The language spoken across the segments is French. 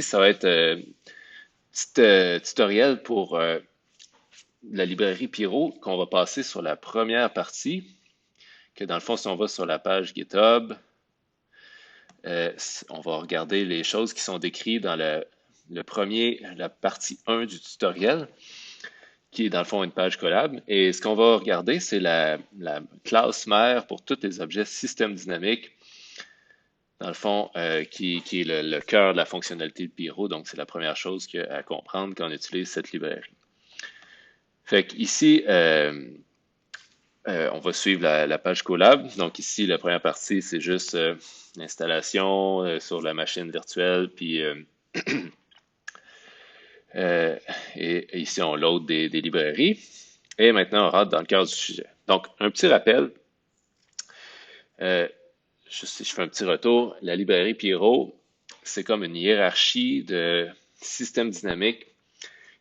Ça va être un petit tutoriel pour la librairie Pyro qu'on va passer sur la première partie, que dans le fond, si on va sur la page GitHub, on va regarder les choses qui sont décrites dans la partie 1 du tutoriel, qui est dans le fond une page collab. Et ce qu'on va regarder, c'est la classe mère pour tous les objets système dynamique, dans le fond, qui est le cœur de la fonctionnalité de Pyro. Donc, c'est la première chose à comprendre quand on utilise cette librairie. Fait qu'ici, on va suivre la page Colab. Donc ici, la première partie, c'est juste l'installation sur la machine virtuelle, puis et ici, on load des librairies. Et maintenant, on rentre dans le cœur du sujet. Donc, un petit rappel, si je fais un petit retour, la librairie Pyro, c'est comme une hiérarchie de systèmes dynamiques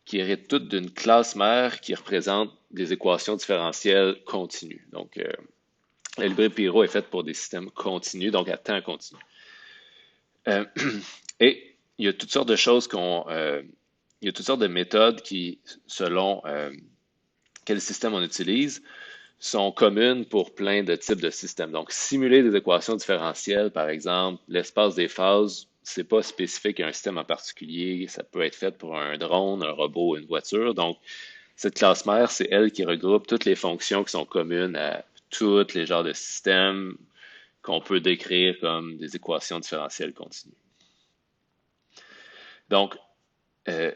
qui hérite toutes d'une classe mère qui représente des équations différentielles continues. Donc, la librairie Pyro est faite pour des systèmes continus, donc à temps continu. Et il y a toutes sortes de choses il y a toutes sortes de méthodes qui, selon quel système on utilise, sont communes pour plein de types de systèmes. Donc, simuler des équations différentielles, par exemple, l'espace des phases, c'est pas spécifique à un système en particulier. Ça peut être fait pour un drone, un robot, une voiture. Donc, cette classe mère, c'est elle qui regroupe toutes les fonctions qui sont communes à tous les genres de systèmes qu'on peut décrire comme des équations différentielles continues. Donc, euh,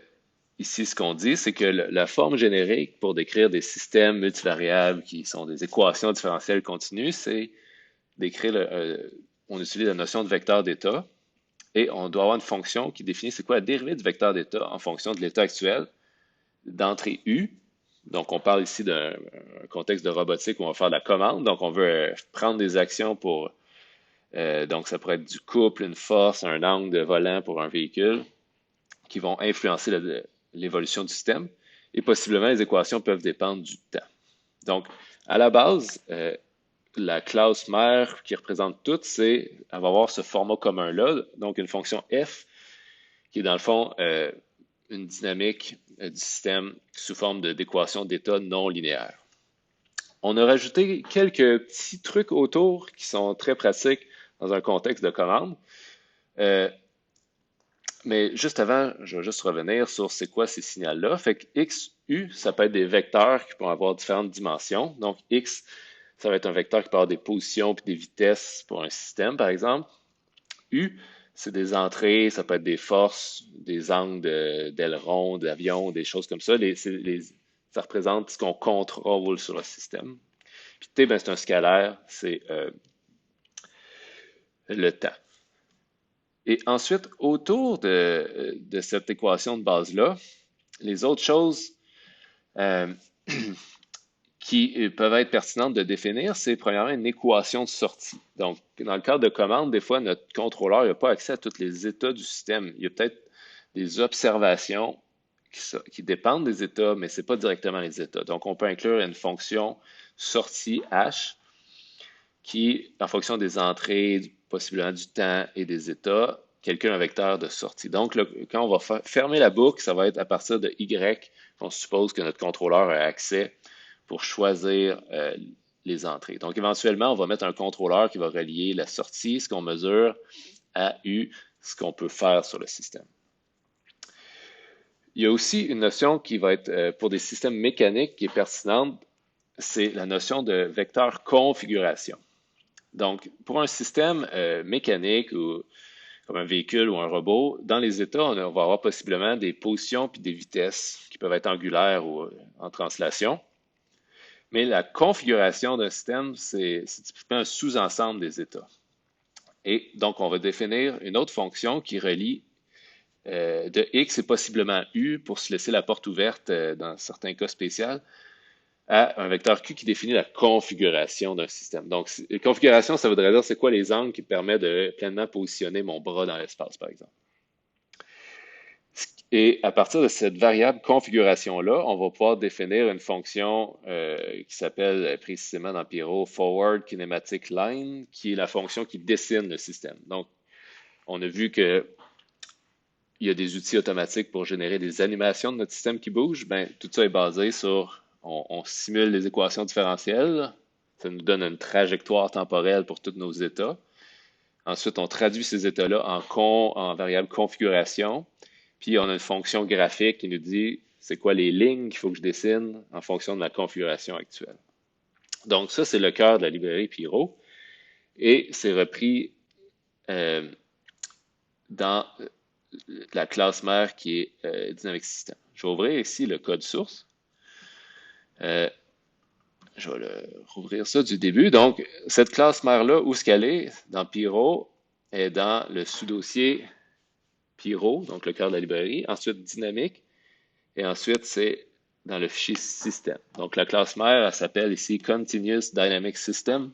ici, ce qu'on dit, c'est que la forme générique pour décrire des systèmes multivariables qui sont des équations différentielles continues, c'est d'écrire, on utilise la notion de vecteur d'état et on doit avoir une fonction qui définit c'est quoi la dérivée du vecteur d'état en fonction de l'état actuel d'entrée U. Donc, on parle ici d'un contexte de robotique où on va faire de la commande. Donc, on veut prendre des actions pour, donc ça pourrait être du couple, une force, un angle de volant pour un véhicule qui vont influencer l'évolution du système. Et possiblement, les équations peuvent dépendre du temps. Donc, à la base, la classe mère qui représente tout, elle va avoir ce format commun-là, donc une fonction f qui est dans le fond une dynamique du système sous forme d'équation d'état non linéaire. On a rajouté quelques petits trucs autour qui sont très pratiques dans un contexte de commande. Mais juste avant, je vais juste revenir sur c'est quoi ces signaux-là. Fait que x, u, ça peut être des vecteurs qui pourront avoir différentes dimensions. Donc, x, ça va être un vecteur qui peut avoir des positions puis des vitesses pour un système, par exemple. U, c'est des entrées, ça peut être des forces, des angles d'aileron, d'avion, des choses comme ça. Ça représente ce qu'on contrôle sur le système. Puis T, ben, c'est un scalaire, c'est le temps. Et ensuite, autour de cette équation de base-là, les autres choses euh, qui peuvent être pertinentes de définir, c'est premièrement une équation de sortie. Donc, dans le cadre de commande, des fois, notre contrôleur n'a pas accès à tous les états du système. Il y a peut-être des observations qui dépendent des états, mais ce n'est pas directement les états. Donc, on peut inclure une fonction sortie H qui, en fonction des entrées, possiblement du temps et des états, calcule un vecteur de sortie. Donc, là, quand on va fermer la boucle, ça va être à partir de Y qu'on suppose que notre contrôleur a accès pour choisir les entrées. Donc, éventuellement, on va mettre un contrôleur qui va relier la sortie, ce qu'on mesure, à U, ce qu'on peut faire sur le système. Il y a aussi une notion qui va être, pour des systèmes mécaniques, qui est pertinente, c'est la notion de vecteur configuration. Donc, pour un système mécanique ou comme un véhicule ou un robot, dans les états, on va avoir possiblement des positions puis des vitesses qui peuvent être angulaires ou en translation. Mais la configuration d'un système, c'est typiquement un sous-ensemble des états. Et donc, on va définir une autre fonction qui relie de X et possiblement U pour se laisser la porte ouverte dans certains cas spéciaux à un vecteur Q qui définit la configuration d'un système. Donc, configuration, ça voudrait dire c'est quoi les angles qui permettent de pleinement positionner mon bras dans l'espace, par exemple. Et à partir de cette variable configuration-là, on va pouvoir définir une fonction qui s'appelle précisément dans Pyro Forward Kinematic Line, qui est la fonction qui dessine le système. Donc, on a vu que il y a des outils automatiques pour générer des animations de notre système qui bouge. Ben, tout ça est basé sur, on simule les équations différentielles. Ça nous donne une trajectoire temporelle pour tous nos états. Ensuite, on traduit ces états-là en variable configuration. Puis, on a une fonction graphique qui nous dit c'est quoi les lignes qu'il faut que je dessine en fonction de ma configuration actuelle. Donc, ça, c'est le cœur de la librairie Pyro. Et c'est repris dans la classe mère qui est Dynamic System. Je vais ouvrir ici le code source. Je vais rouvrir ça du début. Donc, cette classe mère-là, où est-ce qu'elle est? Dans Pyro, est dans le sous-dossier Pyro, donc le cœur de la librairie. Ensuite, Dynamic. Et ensuite, c'est dans le fichier système. Donc, la classe mère, elle s'appelle ici Continuous Dynamic System.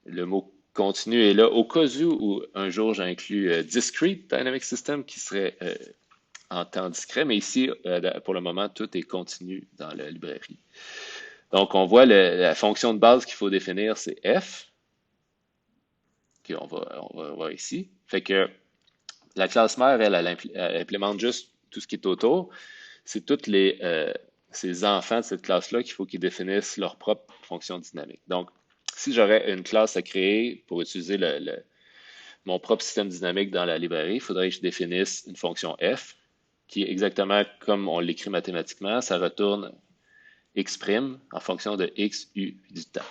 Le mot continu est là au cas où un jour j'inclus Discrete Dynamic System qui serait en temps discret, mais ici, pour le moment, tout est continu dans la librairie. Donc, on voit la fonction de base qu'il faut définir, c'est F. Okay, on va voir ici. Fait que la classe mère, elle implémente juste tout ce qui est autour. C'est tous ces enfants de cette classe-là qu'il faut qu'ils définissent leur propre fonction dynamique. Donc, si j'aurais une classe à créer pour utiliser mon propre système dynamique dans la librairie, il faudrait que je définisse une fonction f qui est exactement comme on l'écrit mathématiquement. Ça retourne x' en fonction de x, u du temps.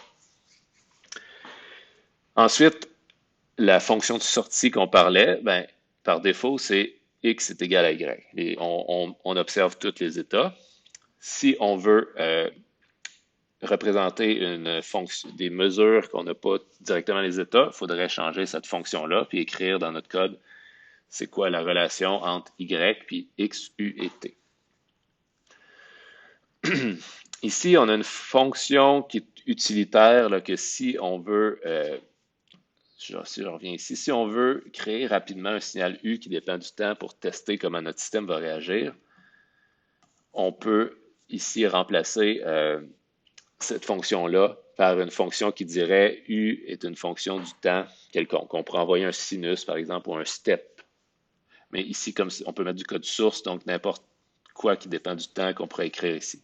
Ensuite, la fonction de sortie qu'on parlait, ben, par défaut, c'est x est égal à y. Et on observe tous les états. Si on veut représenter une fonction, des mesures qu'on n'a pas directement les états, il faudrait changer cette fonction-là puis écrire dans notre code c'est quoi la relation entre y puis x, u et t. Ici, on a une fonction qui est utilitaire là, que si on veut, si je reviens ici, si on veut créer rapidement un signal U qui dépend du temps pour tester comment notre système va réagir, on peut ici remplacer cette fonction-là par une fonction qui dirait U est une fonction du temps quelconque. On pourrait envoyer un sinus, par exemple, ou un step. Mais ici, comme on peut mettre du code source, donc n'importe quoi qui dépend du temps qu'on pourrait écrire ici.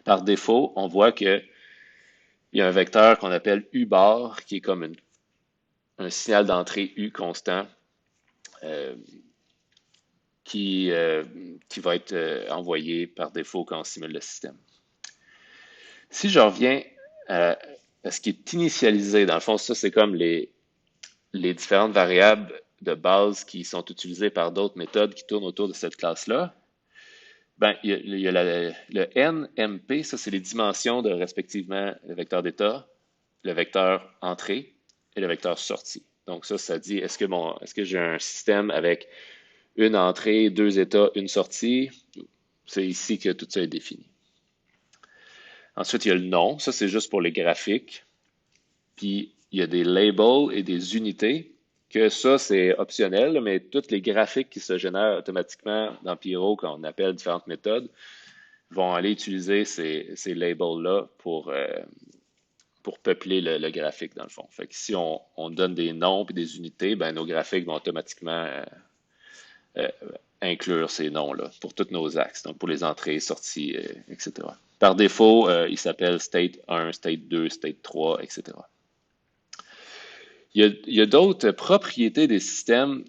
Par défaut, on voit qu'il y a un vecteur qu'on appelle U bar, qui est comme un signal d'entrée U constant qui va être envoyé par défaut quand on simule le système. Si je reviens à ce qui est initialisé, dans le fond, ça c'est comme les différentes variables de base qui sont utilisées par d'autres méthodes qui tournent autour de cette classe-là. Ben, il y a le NMP, ça c'est les dimensions de respectivement le vecteur d'état, le vecteur entrée et le vecteur sortie. Donc ça dit est-ce que j'ai un système avec une entrée, deux états, une sortie? C'est ici que tout ça est défini. Ensuite, il y a le nom. Ça, c'est juste pour les graphiques. Puis, il y a des labels et des unités, que ça, c'est optionnel, mais tous les graphiques qui se génèrent automatiquement dans Pyro, quand on appelle différentes méthodes, vont aller utiliser ces labels-là pour peupler le graphique, dans le fond. Fait que si on donne des noms et des unités, ben, nos graphiques vont automatiquement inclure ces noms-là pour tous nos axes, donc pour les entrées, sorties, etc. Par défaut, il s'appelle State 1, State 2, State 3, etc. Il y a d'autres propriétés des systèmes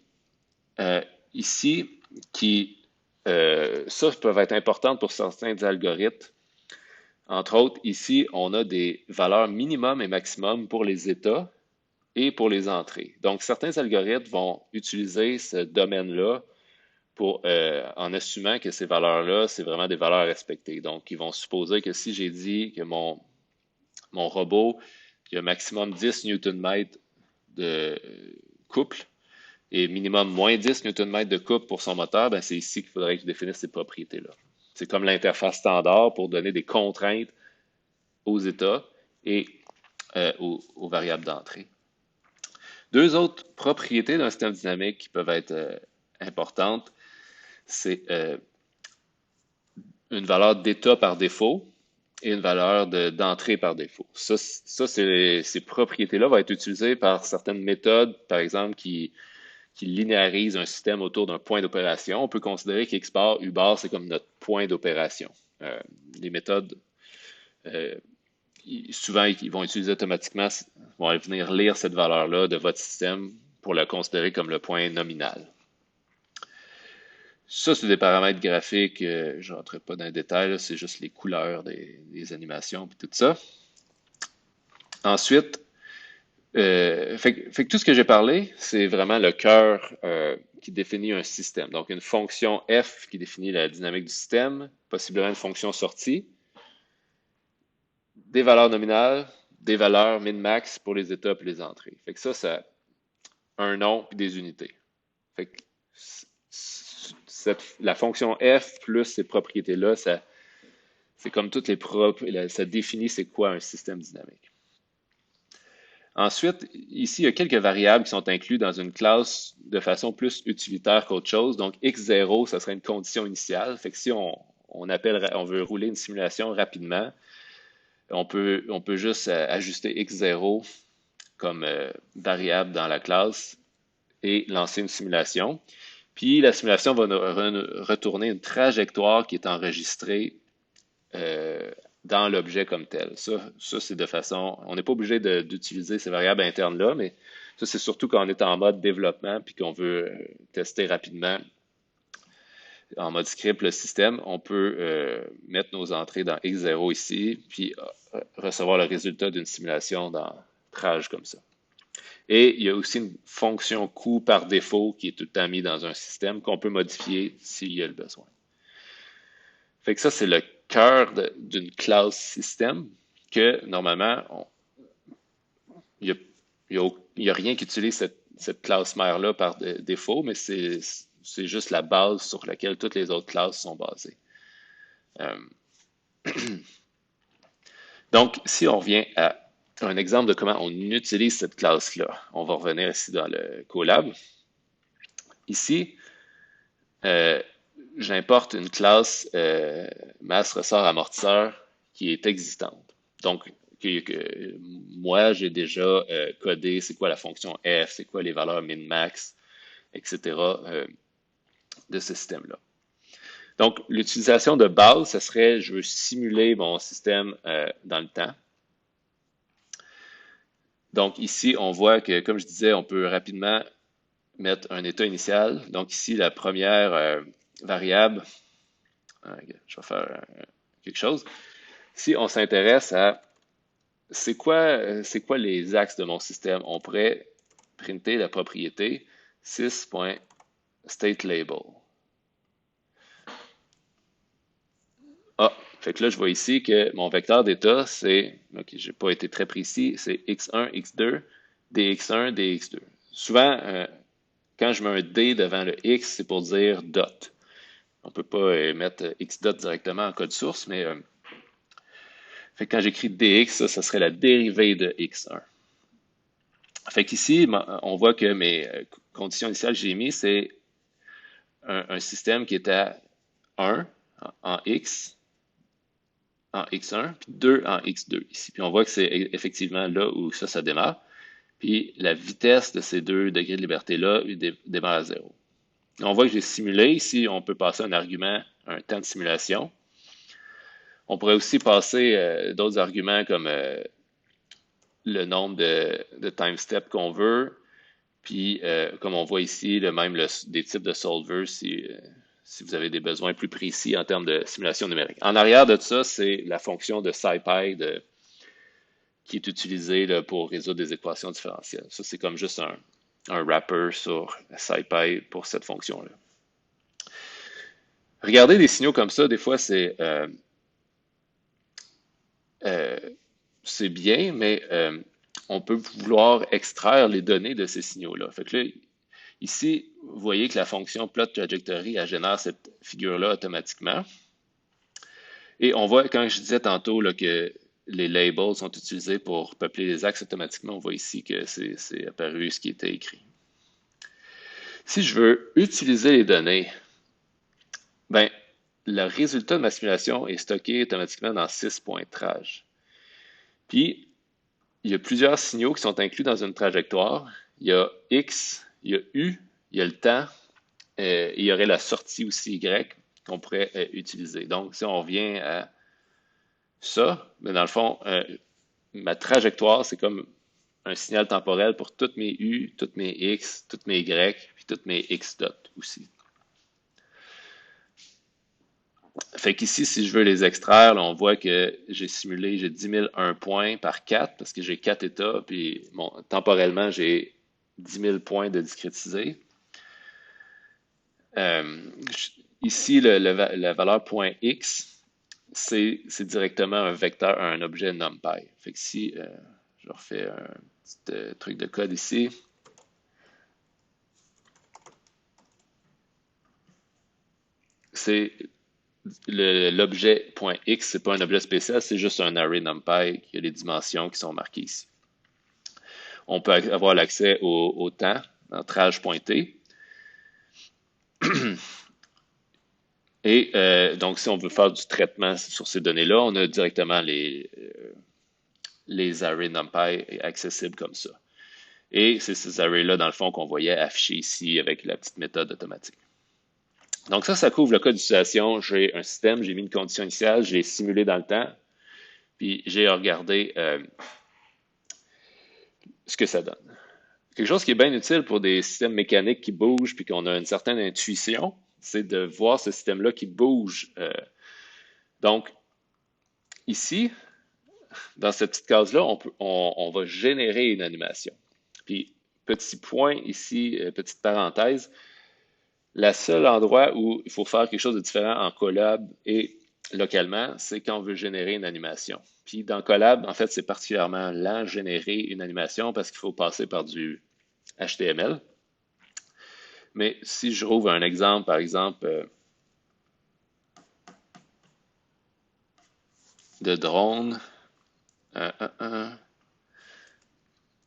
ici qui, ça, peuvent être importantes pour certains algorithmes. Entre autres, ici, on a des valeurs minimum et maximum pour les états et pour les entrées. Donc, certains algorithmes vont utiliser ce domaine-là en assumant que ces valeurs-là, c'est vraiment des valeurs à respecter. Donc, ils vont supposer que si j'ai dit que mon robot, il y a maximum 10 Nm de couple et minimum moins 10 Nm de couple pour son moteur, ben c'est ici qu'il faudrait que je définisse ces propriétés-là. C'est comme l'interface standard pour donner des contraintes aux états et aux variables d'entrée. Deux autres propriétés d'un système dynamique qui peuvent être importantes, c'est une valeur d'état par défaut et une valeur d'entrée par défaut. Ça ces propriétés-là vont être utilisées par certaines méthodes, par exemple, qui qui linéarise un système autour d'un point d'opération, on peut considérer qu'X bar, U bar, c'est comme notre point d'opération. Les méthodes, euh, souvent, ils vont utiliser automatiquement, vont venir lire cette valeur-là de votre système pour la considérer comme le point nominal. Ça, c'est des paramètres graphiques. Je ne rentrerai pas dans les détails, c'est juste les couleurs des animations et tout ça. Ensuite, fait que tout ce que j'ai parlé, c'est vraiment le cœur qui définit un système. Donc, une fonction f qui définit la dynamique du système, possiblement une fonction sortie, des valeurs nominales, des valeurs min-max pour les étapes et les entrées. Fait que ça a un nom et des unités. Fait que la fonction f plus ces propriétés-là, c'est comme toutes les ça définit c'est quoi un système dynamique. Ensuite, ici, il y a quelques variables qui sont incluses dans une classe de façon plus utilitaire qu'autre chose. Donc, x0, ça serait une condition initiale. Fait que si on veut rouler une simulation rapidement, on peut juste ajuster x0 comme variable dans la classe et lancer une simulation. Puis la simulation va retourner une trajectoire qui est enregistrée dans l'objet comme tel. Ça c'est de façon... On n'est pas obligé d'utiliser ces variables internes-là, mais ça, c'est surtout quand on est en mode développement puis qu'on veut tester rapidement en mode script le système. On peut mettre nos entrées dans x0 ici, puis recevoir le résultat d'une simulation dans traj comme ça. Et il y a aussi une fonction coût par défaut qui est tout le temps mise dans un système qu'on peut modifier s'il y a le besoin. Fait que ça, c'est le cœur d'une classe système que, normalement, il n'y a rien qui utilise cette classe mère-là par défaut, mais c'est juste la base sur laquelle toutes les autres classes sont basées. Donc, si on revient à un exemple de comment on utilise cette classe-là, on va revenir ici dans le Colab. Ici, j'importe une classe masse ressort amortisseur qui est existante. Donc, moi, j'ai déjà codé c'est quoi la fonction f, c'est quoi les valeurs min-max, etc. De ce système-là. Donc, l'utilisation de base, ce serait, je veux simuler mon système dans le temps. Donc, ici, on voit que, comme je disais, on peut rapidement mettre un état initial. Donc, ici, la première variable, je vais faire quelque chose. Si on s'intéresse à c'est quoi les axes de mon système, on pourrait printer la propriété sys.stateLabel. Ah, fait que là, je vois ici que mon vecteur d'état, c'est, ok, j'ai pas été très précis, c'est x1, x2, dx1, dx2. Souvent, quand je mets un d devant le x, c'est pour dire dot. On peut pas mettre x dot directement en code source, mais fait que quand j'écris dx, ça serait la dérivée de x1. Fait qu'ici, on voit que mes conditions initiales que j'ai mis, c'est un système qui est à 1 en x, en x1, puis 2 en x2 ici. Puis on voit que c'est effectivement là où ça démarre. Puis la vitesse de ces 2 degrés de liberté-là démarre à 0. On voit que j'ai simulé. Ici, on peut passer un argument, un temps de simulation. On pourrait aussi passer d'autres arguments comme le nombre de time steps qu'on veut. Puis, comme on voit ici, des types de solvers si vous avez des besoins plus précis en termes de simulation numérique. En arrière de ça, c'est la fonction de SciPy qui est utilisée là, pour résoudre des équations différentielles. Ça, c'est comme juste un wrapper sur SciPy pour cette fonction-là. Regardez des signaux comme ça, des fois, c'est bien, mais on peut vouloir extraire les données de ces signaux-là. Fait que là, ici, vous voyez que la fonction plot trajectory, elle génère cette figure-là automatiquement. Et on voit, quand je disais tantôt là, que les labels sont utilisés pour peupler les axes automatiquement, on voit ici que c'est apparu ce qui était écrit. Si je veux utiliser les données, ben, le résultat de ma simulation est stocké automatiquement dans sys.traj. Puis, il y a plusieurs signaux qui sont inclus dans une trajectoire. Il y a X, il y a U, il y a le temps, et il y aurait la sortie aussi Y qu'on pourrait utiliser. Donc, si on revient à ça, mais dans le fond, ma trajectoire, c'est comme un signal temporel pour toutes mes U, toutes mes X, toutes mes Y, puis toutes mes X dot aussi. Fait qu'ici, si je veux les extraire, là, on voit que j'ai simulé, j'ai 10 001 points par 4 parce que j'ai 4 états, puis bon, temporellement, j'ai 10 000 points de discrétisé. Euh, ici, la valeur point X, c'est directement un vecteur, un objet NumPy. Fait que si je refais un petit truc de code ici, c'est l'objet .x, c'est pas un objet spécial, c'est juste un array NumPy qui a les dimensions qui sont marquées ici. On peut avoir l'accès au temps dans trage pointé. Et donc, si on veut faire du traitement sur ces données-là, on a directement les arrays NumPy accessibles comme ça. Et c'est ces arrays-là, dans le fond, qu'on voyait affichés ici avec la petite méthode automatique. Donc ça couvre le cas d'utilisation. J'ai un système, j'ai mis une condition initiale, je l'ai simulé dans le temps, puis j'ai regardé ce que ça donne. Quelque chose qui est bien utile pour des systèmes mécaniques qui bougent, puis qu'on a une certaine intuition, c'est de voir ce système-là qui bouge. Donc, ici, dans cette petite case-là, on va générer une animation. Puis, petit point ici, petite parenthèse, le seul endroit où il faut faire quelque chose de différent en Colab et localement, c'est quand on veut générer une animation. Puis dans Colab, en fait, c'est particulièrement lent générer une animation parce qu'il faut passer par du HTML. Mais si je rouvre un exemple, par exemple, de drone,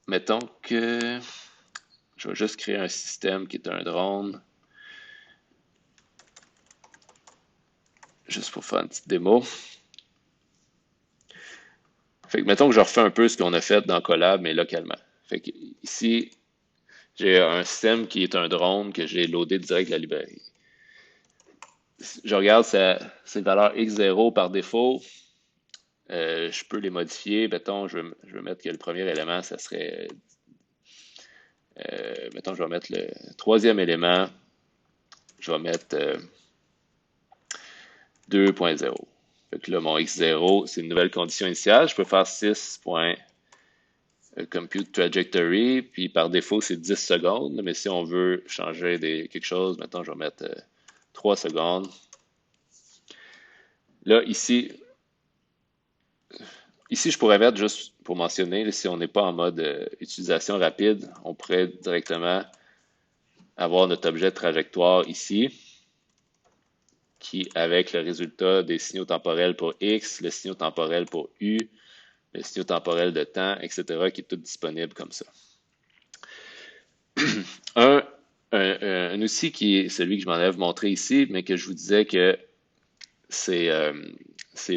mettons que je vais juste créer un système qui est un drone, juste pour faire une petite démo. Fait que mettons que je refais un peu ce qu'on a fait dans Colab, mais localement. Fait que ici, j'ai un système qui est un drone que j'ai loadé direct de la librairie. Je regarde ces valeurs x0 par défaut. Je peux les modifier. Mettons, je vais mettre que le premier élément, ça serait. Mettons, je vais mettre le troisième élément. Je vais mettre 2.0. Fait que là, mon x0, c'est une nouvelle condition initiale. Je peux faire 6.compute trajectory, puis par défaut, c'est 10 secondes. Mais si on veut changer quelque chose, mettons, je vais mettre 3 secondes. Là, ici, je pourrais mettre, juste pour mentionner, si on n'est pas en mode utilisation rapide, on pourrait directement avoir notre objet de trajectoire ici, qui, avec le résultat des signaux temporels pour X, le signal temporel pour U, le signal temporel de temps, etc., qui est tout disponible comme ça. Un outil qui est celui que je m'en avais montré ici, mais que je vous disais que c'est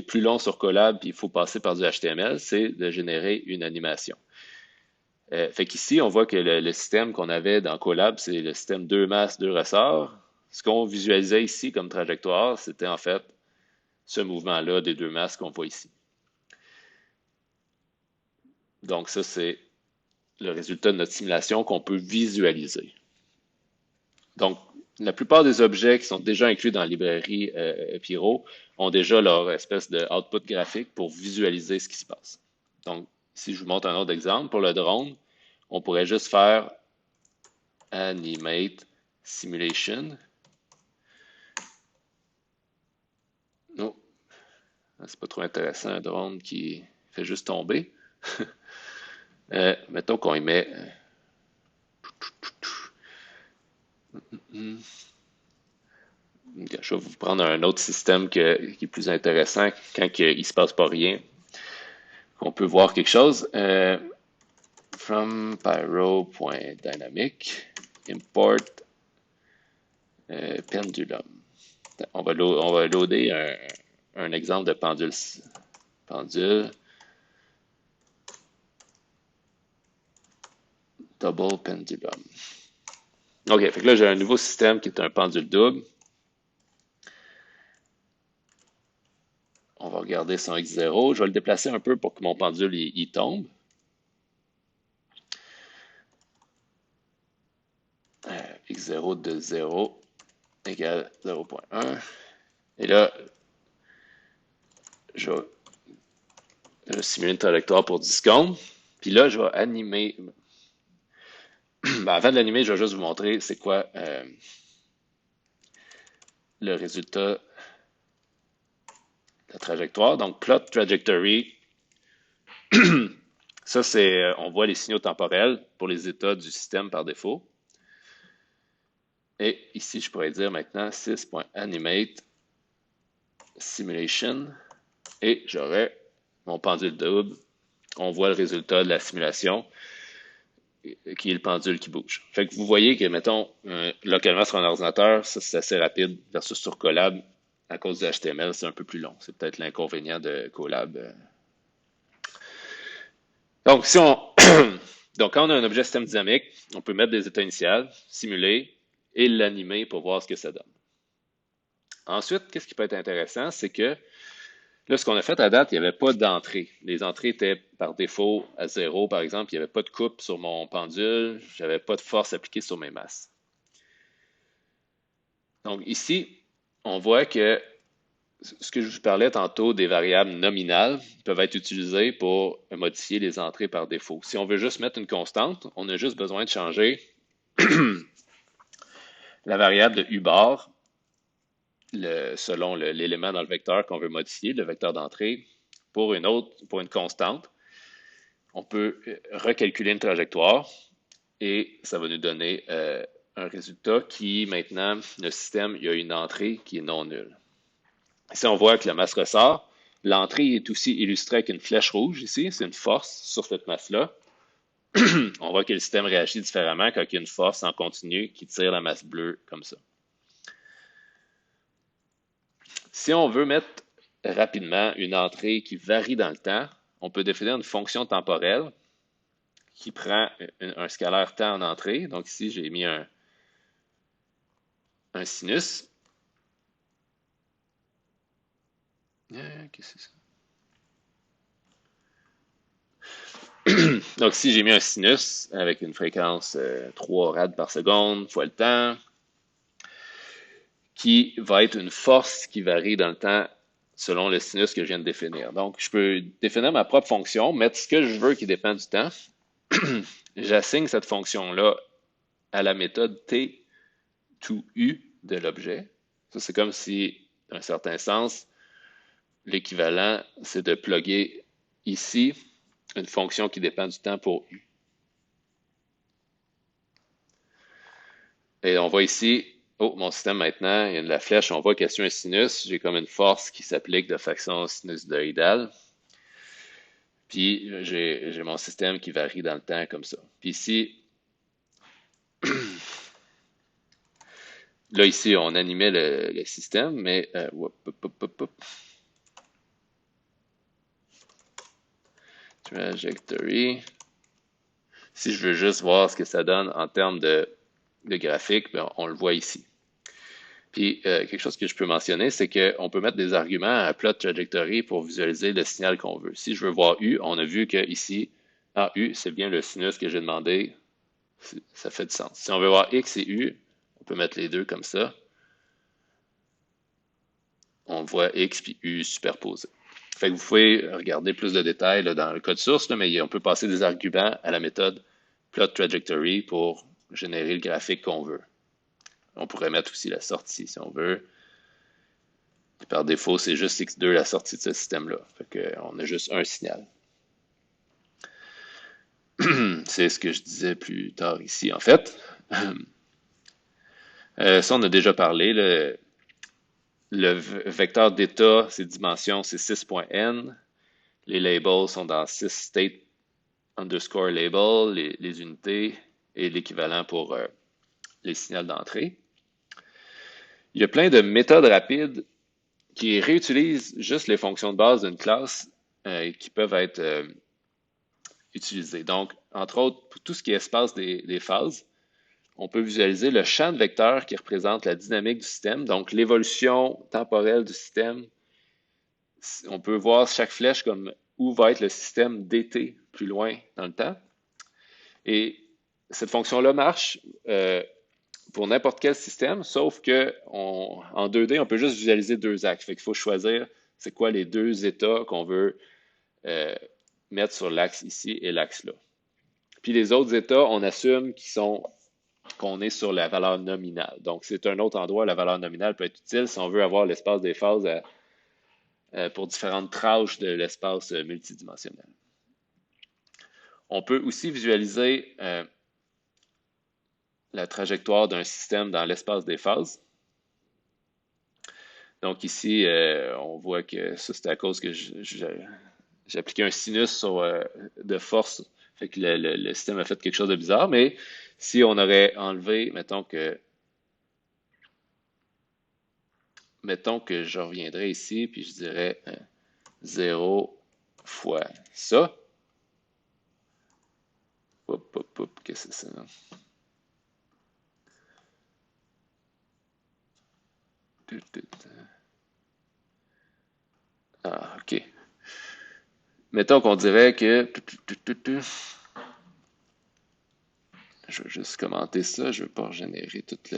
plus long sur Colab, puis il faut passer par du HTML, c'est de générer une animation. Fait qu'ici, on voit que le système qu'on avait dans Colab, c'est le système 2 masses, 2 ressorts. Ce qu'on visualisait ici comme trajectoire, c'était en fait ce mouvement-là des 2 masses qu'on voit ici. Donc ça, c'est le résultat de notre simulation qu'on peut visualiser. Donc, la plupart des objets qui sont déjà inclus dans la librairie Pyro ont déjà leur espèce de output graphique pour visualiser ce qui se passe. Donc, si je vous montre un autre exemple, pour le drone, on pourrait juste faire Animate Simulation. Non, c'est pas trop intéressant, un drone qui fait juste tomber. Mettons qu'on y met. Je vais vous prendre un autre système qui est plus intéressant quand il ne se passe pas rien. On peut voir quelque chose. From pyro.dynamic, import pendulum. On va loader un exemple de pendule. Double pendulum. OK, fait que là, j'ai un nouveau système qui est un pendule double. On va regarder son X0. Je vais le déplacer un peu pour que mon pendule il tombe. X0 de 0 égale 0.1. Et là, je vais simuler une trajectoire pour 10 secondes. Puis là, je vais animer. Ben, avant de l'animer, je vais juste vous montrer c'est quoi le résultat de la trajectoire. Donc, plot trajectory. Ça, c'est, on voit les signaux temporels pour les états du système par défaut. Et ici, je pourrais dire maintenant sys.animate simulation et j'aurai mon pendule double. On voit le résultat de la simulation qui est le pendule qui bouge. Fait que vous voyez que, mettons, localement sur un ordinateur, ça c'est assez rapide versus sur Colab. À cause du HTML, c'est un peu plus long. C'est peut-être l'inconvénient de Colab. Donc, si on donc, quand on a un objet système dynamique, on peut mettre des états initiales, simuler et l'animer pour voir ce que ça donne. Ensuite, qu'est-ce qui peut être intéressant, c'est que là, ce qu'on a fait à date, il n'y avait pas d'entrée. Les entrées étaient par défaut à 0, par exemple. Il n'y avait pas de coupe sur mon pendule. Je n'avais pas de force appliquée sur mes masses. Donc ici, on voit que ce que je vous parlais tantôt des variables nominales peuvent être utilisées pour modifier les entrées par défaut. Si on veut juste mettre une constante, on a juste besoin de changer la variable de U-bar selon l'élément dans le vecteur qu'on veut modifier, le vecteur d'entrée, pour une constante. On peut recalculer une trajectoire et ça va nous donner un résultat qui, maintenant, le système, il y a une entrée qui est non nulle. Ici, on voit que la masse ressort. L'entrée est aussi illustrée avec une flèche rouge ici, c'est une force sur cette masse-là. On voit que le système réagit différemment quand il y a une force en continu qui tire la masse bleue comme ça. Si on veut mettre rapidement une entrée qui varie dans le temps, on peut définir une fonction temporelle qui prend un scalaire temps en entrée. Donc ici, j'ai mis un sinus. Qu'est-ce que c'est ça? Donc ici, j'ai mis un sinus avec une fréquence 3 rads par seconde fois le temps, qui va être une force qui varie dans le temps selon le sinus que je viens de définir. Donc, je peux définir ma propre fonction, mettre ce que je veux qui dépend du temps. J'assigne cette fonction-là à la méthode T to U de l'objet. Ça, c'est comme si, dans un certain sens, l'équivalent, c'est de plugger ici une fonction qui dépend du temps pour U. Et on voit ici, oh, mon système maintenant, il y a de la flèche, on voit qu'il y a sur un sinus, j'ai comme une force qui s'applique de façon sinusoïdale. Puis j'ai mon système qui varie dans le temps comme ça. Puis ici, là ici, on animait le système, mais trajectory. Si je veux juste voir ce que ça donne en termes de graphique, ben, on le voit ici. Puis quelque chose que je peux mentionner, c'est qu'on peut mettre des arguments à plot trajectory pour visualiser le signal qu'on veut. Si je veux voir U, on a vu que ici, U, c'est bien le sinus que j'ai demandé. Ça fait du sens. Si on veut voir X et U, on peut mettre les deux comme ça. On voit X puis U superposés. Fait que vous pouvez regarder plus de détails là, dans le code source, là, mais on peut passer des arguments à la méthode plot trajectory pour générer le graphique qu'on veut. On pourrait mettre aussi la sortie si on veut. Et par défaut, c'est juste X2 la sortie de ce système-là. Fait qu'on a juste un signal. C'est ce que je disais plus tard ici, en fait. Ça, on a déjà parlé. Le vecteur d'état, ses dimensions, c'est 6.n. Les labels sont dans 6state underscore label, les unités et l'équivalent pour les signaux d'entrée. Il y a plein de méthodes rapides qui réutilisent juste les fonctions de base d'une classe qui peuvent être utilisées. Donc, entre autres, pour tout ce qui est espace des phases, on peut visualiser le champ de vecteurs qui représente la dynamique du système, donc l'évolution temporelle du système. On peut voir chaque flèche comme où va être le système dt plus loin dans le temps. Et cette fonction-là marche pour n'importe quel système, sauf que en 2D, on peut juste visualiser deux axes. Fait qu'il faut choisir c'est quoi les deux états qu'on veut mettre sur l'axe ici et l'axe là. Puis les autres états, on assume qu'on est sur la valeur nominale. Donc, c'est un autre endroit où la valeur nominale peut être utile si on veut avoir l'espace des phases pour différentes tranches de l'espace multidimensionnel. On peut aussi visualiser la trajectoire d'un système dans l'espace des phases. Donc ici, on voit que ça, c'est à cause que j'ai appliqué un sinus de force, fait que le système a fait quelque chose de bizarre, mais si on aurait enlevé, mettons que je reviendrais ici, puis je dirais 0 fois ça. Qu'est-ce que c'est ça? Ah, OK. Mettons qu'on dirait que... Je vais juste commenter ça, je ne veux pas régénérer toute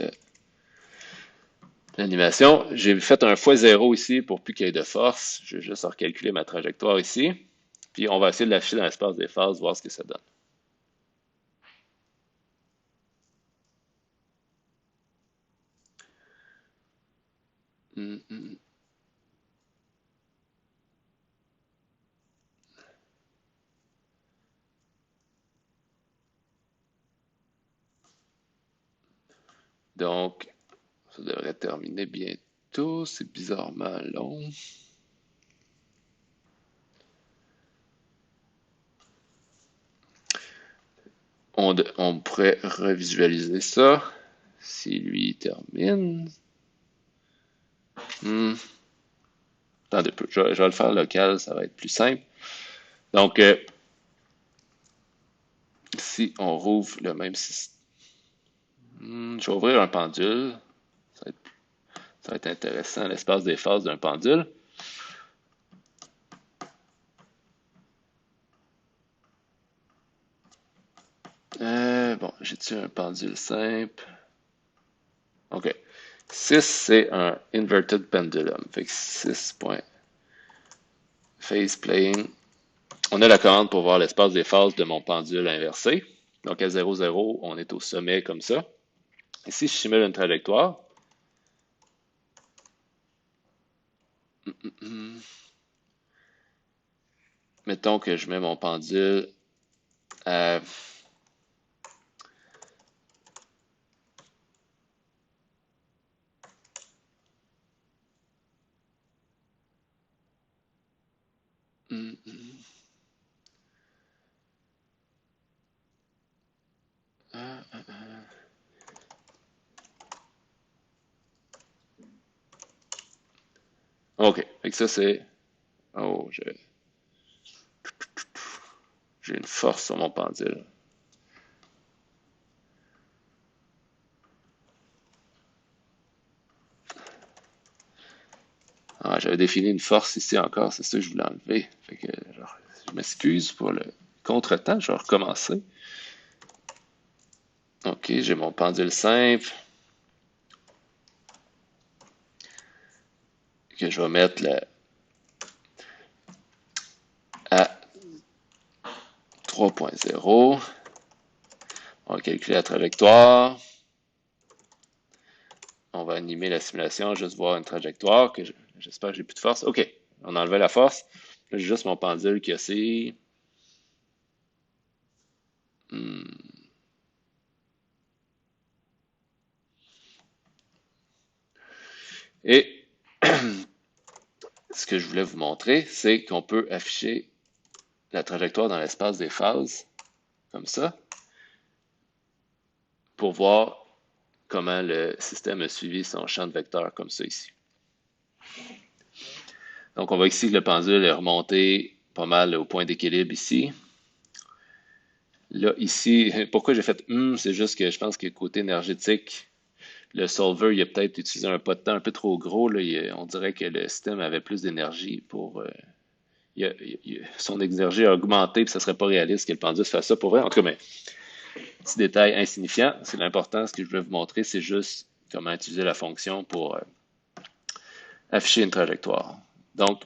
l'animation. J'ai fait un x0 ici pour plus qu'il y ait de force. Je vais juste recalculer ma trajectoire ici. Puis on va essayer de l'afficher dans l'espace des phases, voir ce que ça donne. Donc, ça devrait terminer bientôt. C'est bizarrement long. On pourrait revisualiser ça. Si lui termine. Attendez un peu. Je vais le faire local, ça va être plus simple. Donc, si on rouvre le même système. Je vais ouvrir un pendule. Ça va être intéressant, l'espace des phases d'un pendule. Bon, j'ai-tu un pendule simple? OK. 6, c'est un inverted pendulum. Fait que 6.phasePlaying. On a la commande pour voir l'espace des phases de mon pendule inversé. Donc, à 0, 0, on est au sommet comme ça. Ici, je simule une trajectoire. Mettons que je mets mon pendule à... OK. Fait que ça, c'est... Oh, j'ai une force sur mon pendule. Ah, j'avais défini une force ici encore, c'est ça que je voulais enlever. Fait que, je m'excuse pour le contretemps, je vais recommencer. OK, j'ai mon pendule simple que je vais mettre à 3.0. On va calculer la trajectoire. On va animer la simulation, juste voir une trajectoire que j'espère que j'ai plus de force. OK, on a enlevé la force. Là, j'ai juste mon pendule qui oscille. Et ce que je voulais vous montrer, c'est qu'on peut afficher la trajectoire dans l'espace des phases, comme ça, pour voir comment le système a suivi son champ de vecteurs, comme ça ici. Donc, on voit ici que le pendule est remonté pas mal au point d'équilibre ici. Là, ici, pourquoi j'ai fait c'est juste que je pense que côté énergétique, le solver, il a peut-être utilisé un pot de temps un peu trop gros. Là. On dirait que le système avait plus d'énergie pour. Son énergie a augmenté, puis ça serait pas réaliste que le pendule fasse ça pour vrai. En tout cas, mais petit détail insignifiant. C'est l'important. Ce que je voulais vous montrer, c'est juste comment utiliser la fonction pour afficher une trajectoire. Donc,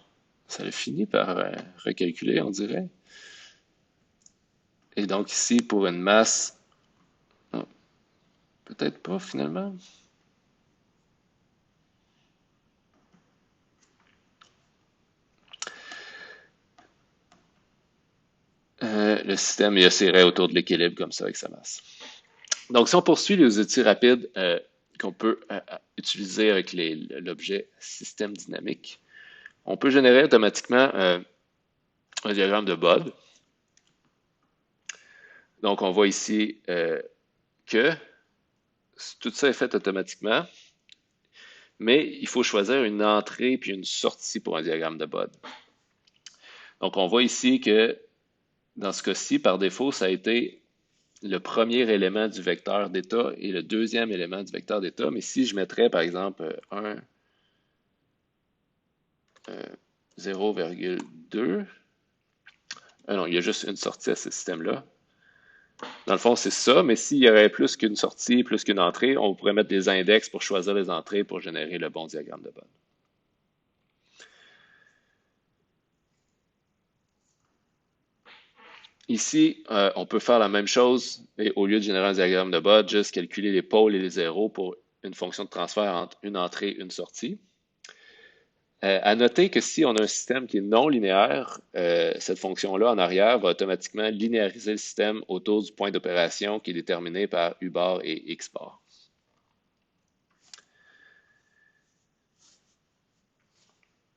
ça a fini par recalculer, on dirait. Et donc ici, pour une masse, non, peut-être pas finalement. Le système il oscillerait autour de l'équilibre comme ça avec sa masse. Donc, si on poursuit les outils rapides qu'on peut utiliser avec l'objet système dynamique, on peut générer automatiquement un diagramme de Bode. Donc, on voit ici que tout ça est fait automatiquement, mais il faut choisir une entrée puis une sortie pour un diagramme de Bode. Donc, on voit ici que dans ce cas-ci, par défaut, ça a été le premier élément du vecteur d'état et le deuxième élément du vecteur d'état. Mais si je mettrais, par exemple, 0,2, non, il y a juste une sortie à ce système-là. Dans le fond, c'est ça, mais s'il y aurait plus qu'une sortie, plus qu'une entrée, on pourrait mettre des index pour choisir les entrées pour générer le bon diagramme de Bode. Ici, on peut faire la même chose et au lieu de générer un diagramme de Bode, juste calculer les pôles et les zéros pour une fonction de transfert entre une entrée et une sortie. À noter que si on a un système qui est non linéaire, cette fonction-là en arrière va automatiquement linéariser le système autour du point d'opération qui est déterminé par U bar et X bar.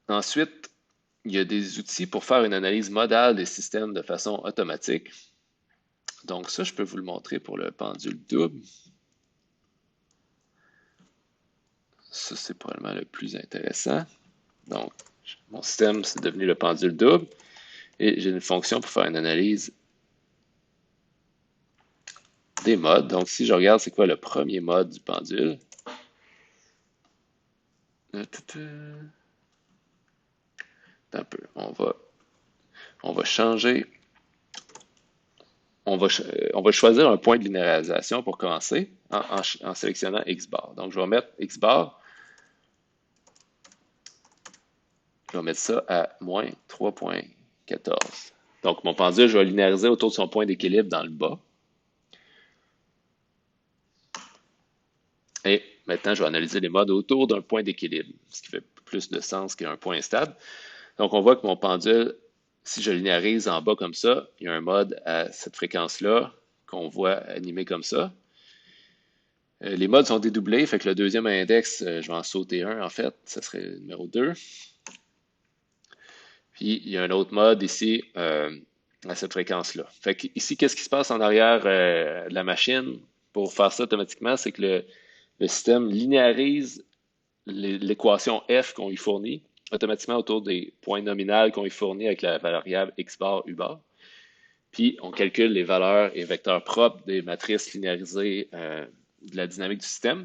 Ensuite, il y a des outils pour faire une analyse modale des systèmes de façon automatique. Donc ça, je peux vous le montrer pour le pendule double. Ça, c'est probablement le plus intéressant. Donc, mon système, c'est devenu le pendule double. Et j'ai une fonction pour faire une analyse des modes. Donc, si je regarde, c'est quoi le premier mode du pendule? Un peu. On va changer. On va choisir un point de linéarisation pour commencer en sélectionnant X bar. Donc, je vais mettre X bar. Je vais mettre ça à moins 3,14. Donc, mon pendule, je vais linéariser autour de son point d'équilibre dans le bas. Et maintenant, je vais analyser les modes autour d'un point d'équilibre, ce qui fait plus de sens qu'un point stable. Donc, on voit que mon pendule, si je linéarise en bas comme ça, il y a un mode à cette fréquence-là qu'on voit animé comme ça. Les modes sont dédoublés, fait que le deuxième index, je vais en sauter un en fait, ça serait le numéro 2. Puis, il y a un autre mode ici à cette fréquence-là. Fait que ici, qu'est-ce qui se passe en arrière de la machine pour faire ça automatiquement? C'est que le système linéarise l'équation f qu'on lui fournit automatiquement autour des points nominaux qu'on lui fournit avec la variable x bar, u bar. Puis, on calcule les valeurs et vecteurs propres des matrices linéarisées de la dynamique du système.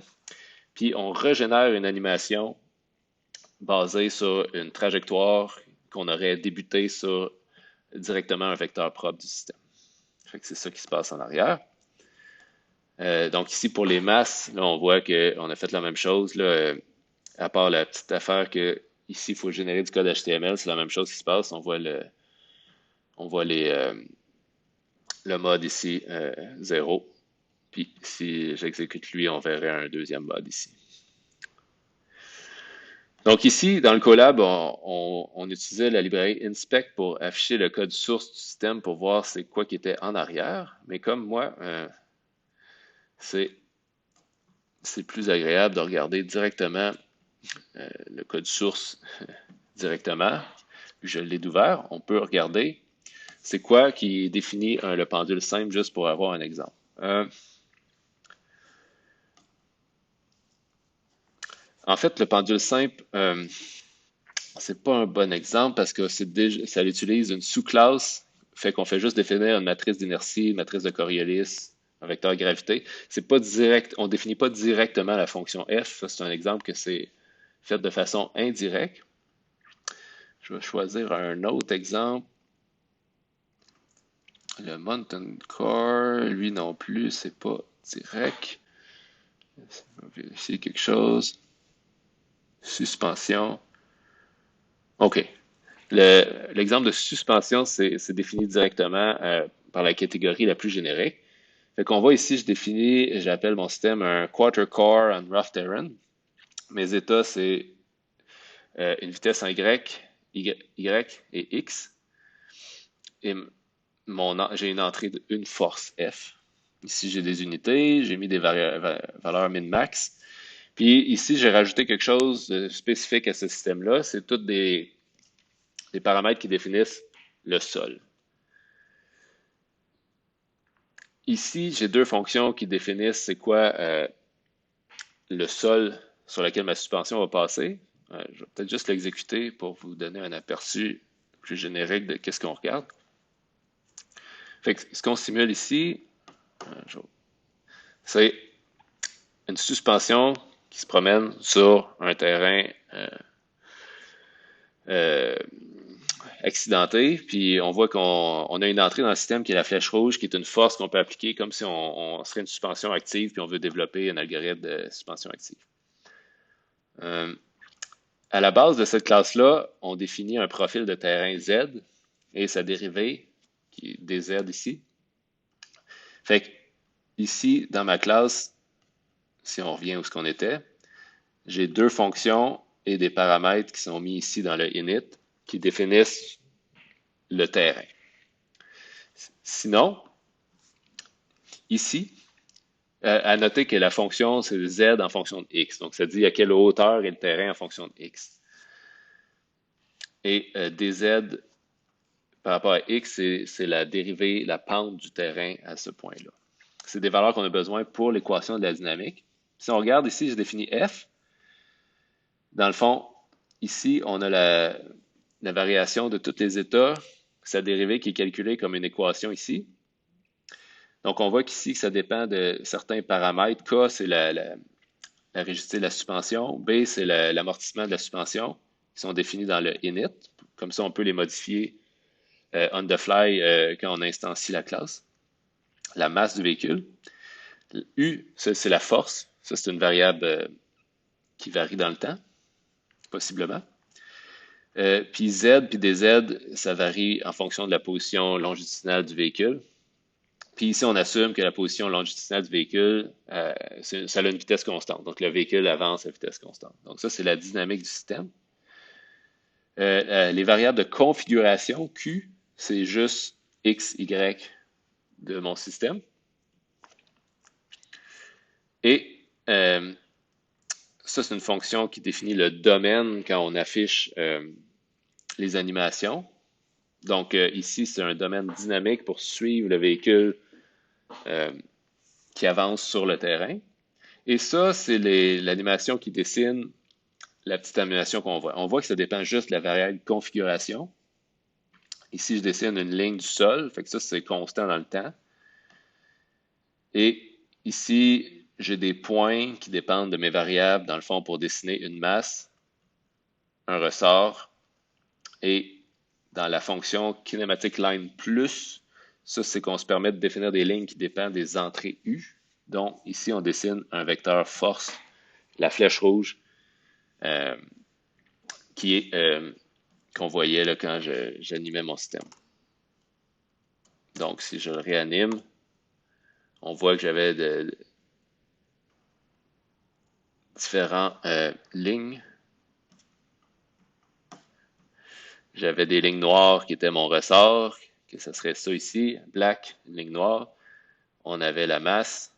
Puis, on régénère une animation basée sur une trajectoire qu'on aurait débutée sur directement un vecteur propre du système. Fait que c'est ça qui se passe en arrière. Donc ici, pour les masses, là, on voit qu'on a fait la même chose. Là, à part la petite affaire que ici, il faut générer du code HTML, c'est la même chose qui se passe. On voit le mode ici 0. Puis si j'exécute lui, on verrait un deuxième mode ici. Donc ici, dans le Colab, on utilisait la librairie inspect pour afficher le code source du système pour voir c'est quoi qui était en arrière. Mais comme moi, c'est plus agréable de regarder directement le code source directement. Je l'ai ouvert. On peut regarder c'est quoi qui définit le pendule simple juste pour avoir un exemple. En fait, le pendule simple, c'est pas un bon exemple parce que ça utilise une sous-classe fait qu'on fait juste définir une matrice d'inertie, une matrice de Coriolis, un vecteur gravité. C'est pas direct, on définit pas directement la fonction f. Ça, c'est un exemple que c'est fait de façon indirecte. Je vais choisir un autre exemple. Le Mountain Core, lui non plus, c'est pas direct. On va vérifier quelque chose. Suspension. OK. L'exemple de suspension, c'est défini directement par la catégorie la plus générique. Fait qu'on voit ici, j'appelle mon système un quarter core on rough terrain. Mes états, c'est une vitesse en y et x. Et j'ai une entrée d'une force F. Ici, j'ai des unités, j'ai mis des valeurs min-max. Puis ici, j'ai rajouté quelque chose de spécifique à ce système-là. C'est tous des paramètres qui définissent le sol. Ici, j'ai deux fonctions qui définissent c'est quoi le sol sur lequel ma suspension va passer. Je vais peut-être juste l'exécuter pour vous donner un aperçu plus générique de qu'est-ce qu'on regarde. Fait que ce qu'on simule ici, c'est une suspension qui se promène sur un terrain accidenté, puis on voit qu'on a une entrée dans le système qui est la flèche rouge, qui est une force qu'on peut appliquer comme si on serait une suspension active, puis on veut développer un algorithme de suspension active. À la base de cette classe-là, on définit un profil de terrain Z et sa dérivée, qui est dz ici. Fait que ici, dans ma classe, si on revient où ce qu'on était, j'ai deux fonctions et des paramètres qui sont mis ici dans le init qui définissent le terrain. Sinon, ici, à noter que la fonction, c'est z en fonction de x. Donc, ça dit à quelle hauteur est le terrain en fonction de x. Et dz par rapport à x, c'est la dérivée, la pente du terrain à ce point-là. C'est des valeurs qu'on a besoin pour l'équation de la dynamique. Si on regarde ici, je définis f. Dans le fond, ici, on a la variation de tous les états, sa dérivée qui est calculée comme une équation ici. Donc, on voit qu'ici, ça dépend de certains paramètres. K, c'est la rigidité de la suspension. B, c'est l'amortissement de la suspension, qui sont définis dans le init. Comme ça, on peut les modifier on the fly quand on instancie la classe. La masse du véhicule. U, c'est la force. Ça, c'est une variable qui varie dans le temps, possiblement. Puis Z, puis dz, ça varie en fonction de la position longitudinale du véhicule. Puis ici, on assume que la position longitudinale du véhicule, ça a une vitesse constante. Donc, le véhicule avance à vitesse constante. Donc, ça, c'est la dynamique du système. Les variables de configuration, Q, c'est juste X, Y de mon système. Et ça, c'est une fonction qui définit le domaine quand on affiche les animations. Donc, ici, c'est un domaine dynamique pour suivre le véhicule qui avance sur le terrain. Et ça, c'est l'animation qui dessine la petite animation qu'on voit. On voit que ça dépend juste de la variable configuration. Ici, je dessine une ligne du sol, fait que ça, c'est constant dans le temps. Et ici, j'ai des points qui dépendent de mes variables, dans le fond, pour dessiner une masse, un ressort, et dans la fonction kinematic line plus, ça, c'est qu'on se permet de définir des lignes qui dépendent des entrées U. Donc, ici, on dessine un vecteur force, la flèche rouge, qui est qu'on voyait là, quand j'animais mon système. Donc, si je le réanime, on voit que j'avais différentes lignes. J'avais des lignes noires qui étaient mon ressort, que ce serait ça ici, black, une ligne noire. On avait la masse,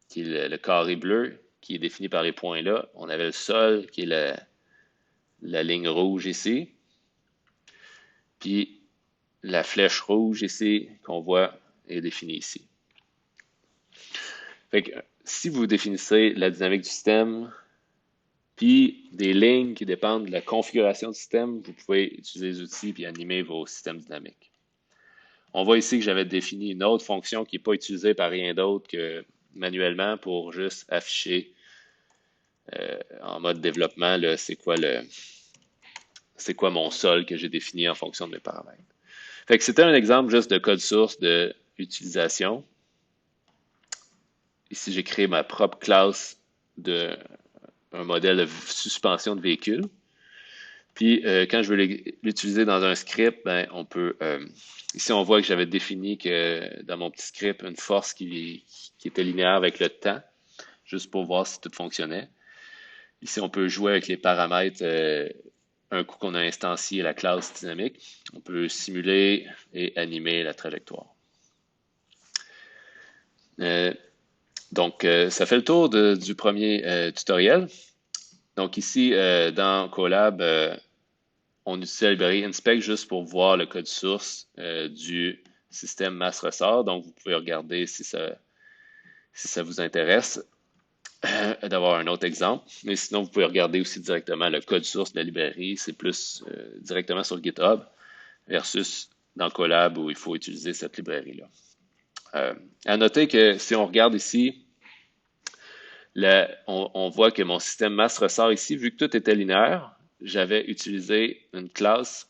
qui est le carré bleu, qui est défini par les points là. On avait le sol, qui est la ligne rouge ici. Puis la flèche rouge ici, qu'on voit, est définie ici. Fait que si vous définissez la dynamique du système, puis des lignes qui dépendent de la configuration du système, vous pouvez utiliser les outils et animer vos systèmes dynamiques. On voit ici que j'avais défini une autre fonction qui n'est pas utilisée par rien d'autre que manuellement pour juste afficher en mode développement, c'est quoi mon sol que j'ai défini en fonction de mes paramètres. Fait que c'était un exemple juste de code source de utilisation. Ici, j'ai créé ma propre classe de un modèle de suspension de véhicule. Puis, quand je veux l'utiliser dans un script, ben, on peut. Ici, on voit que j'avais défini que dans mon petit script, une force qui était linéaire avec le temps, juste pour voir si tout fonctionnait. Ici, on peut jouer avec les paramètres un coup qu'on a instancié la classe dynamique. On peut simuler et animer la trajectoire. Donc, ça fait le tour du premier tutoriel. Donc ici, dans Colab, on utilise la librairie inspect juste pour voir le code source du système masse ressort. Donc, vous pouvez regarder si ça vous intéresse d'avoir un autre exemple. Mais sinon, vous pouvez regarder aussi directement le code source de la librairie. C'est plus directement sur GitHub versus dans Colab où il faut utiliser cette librairie-là. À noter que si on regarde ici, on voit que mon système masse ressort ici, vu que tout était linéaire, j'avais utilisé une classe,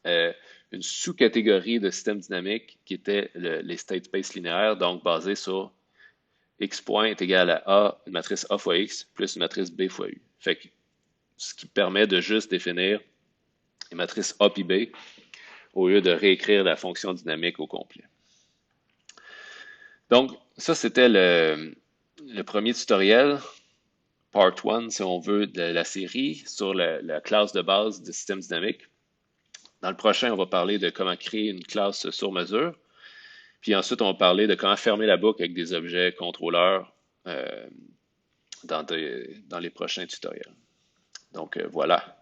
une sous-catégorie de système dynamique qui était les state space linéaires, donc basé sur x point est égal à A, une matrice A fois X, plus une matrice B fois U. Fait que, ce qui permet de juste définir une matrice A puis B au lieu de réécrire la fonction dynamique au complet. Donc, ça, c'était le premier tutoriel, part 1, si on veut, de la série sur la classe de base de système dynamique. Dans le prochain, on va parler de comment créer une classe sur mesure. Puis ensuite, on va parler de comment fermer la boucle avec des objets contrôleurs dans les prochains tutoriels. Donc, voilà.